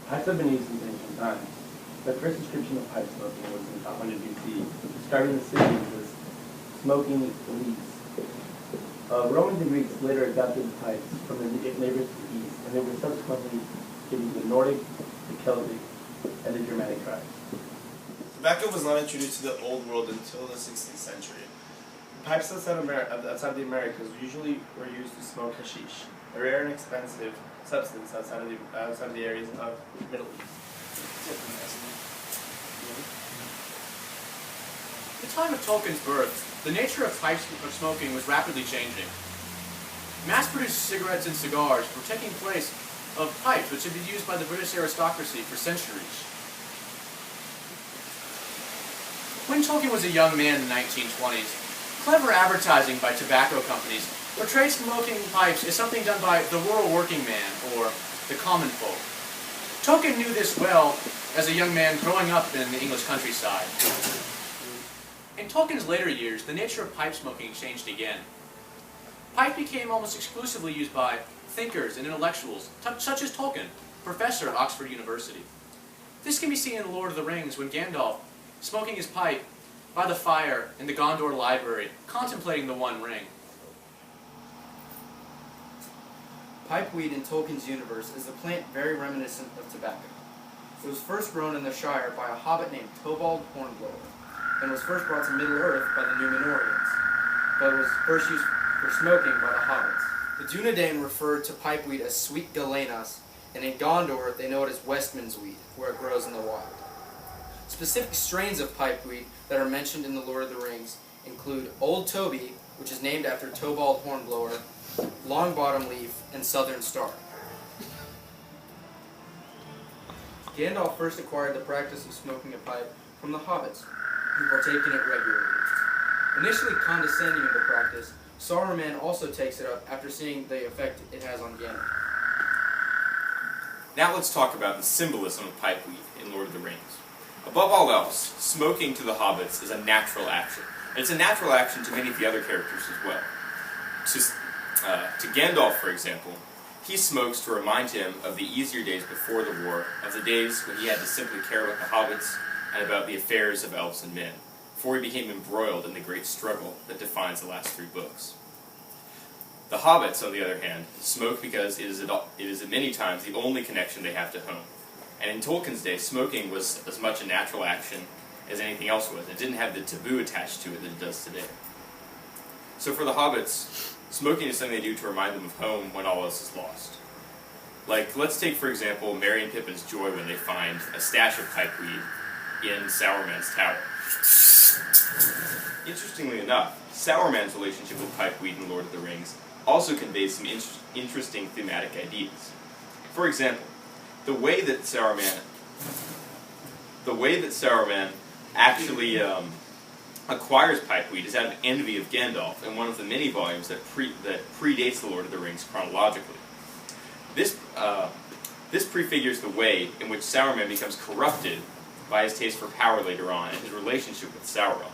Pipes have been used since ancient times. The first description of pipe smoking was in 500 BC, describing the Scythians as smoking leaves. Romans and Greeks later adopted the pipes from the neighbors to the east, and they were subsequently given to the Nordic, the Celtic, and the Germanic tribes. Tobacco was not introduced to the Old World until the 16th century. Pipes outside of the Americas usually were used to smoke hashish, a rare and expensive substance outside of the areas of the Middle East. At the time of Tolkien's birth, the nature of pipe smoking was rapidly changing. Mass-produced cigarettes and cigars were taking place of pipes which had been used by the British aristocracy for centuries. When Tolkien was a young man in the 1920s, clever advertising by tobacco companies portrayed smoking pipes as something done by the rural working man, or the common folk. Tolkien knew this well as a young man growing up in the English countryside. In Tolkien's later years, the nature of pipe smoking changed again. Pipe became almost exclusively used by thinkers and intellectuals, such as Tolkien, professor at Oxford University. This can be seen in The Lord of the Rings when Gandalf, smoking his pipe by the fire in the Gondor library, contemplating the One Ring. Pipeweed in Tolkien's universe is a plant very reminiscent of tobacco. It was first grown in the Shire by a hobbit named Tobald Hornblower, and was first brought to Middle-earth by the Númenóreans, but was first used for smoking by the hobbits. The Dunedain referred to pipeweed as sweet galenas, and in Gondor they know it as Westman's weed, where it grows in the wild. Specific strains of pipeweed that are mentioned in The Lord of the Rings include Old Toby, which is named after Tobald Hornblower, Long Bottom Leaf, and Southern Star. Gandalf first acquired the practice of smoking a pipe from the hobbits, who partake in it regularly. Initially condescending of the practice, Saruman also takes it up after seeing the effect it has on Gandalf. Now let's talk about the symbolism of pipeweed in Lord of the Rings. Above all else, smoking to the hobbits is a natural action. And it's a natural action to many of the other characters as well. To Gandalf, for example, he smokes to remind him of the easier days before the war, of the days when he had to simply care about the hobbits and about the affairs of elves and men, before he became embroiled in the great struggle that defines the last 3 books. The hobbits, on the other hand, smoke because it is at many times the only connection they have to home. And in Tolkien's day, smoking was as much a natural action as anything else was. It didn't have the taboo attached to it that it does today. So for the hobbits, smoking is something they do to remind them of home when all else is lost. Like, let's take, for example, Merry and Pippin's joy when they find a stash of pipeweed in Sauron's tower. Interestingly enough, Sauron's relationship with pipeweed in Lord of the Rings also conveys some interesting thematic ideas. For example, the way that Saruman actually acquires pipeweed is out of envy of Gandalf in one of the many volumes that predates the Lord of the Rings chronologically. This prefigures the way in which Saruman becomes corrupted by his taste for power later on and his relationship with Sauron.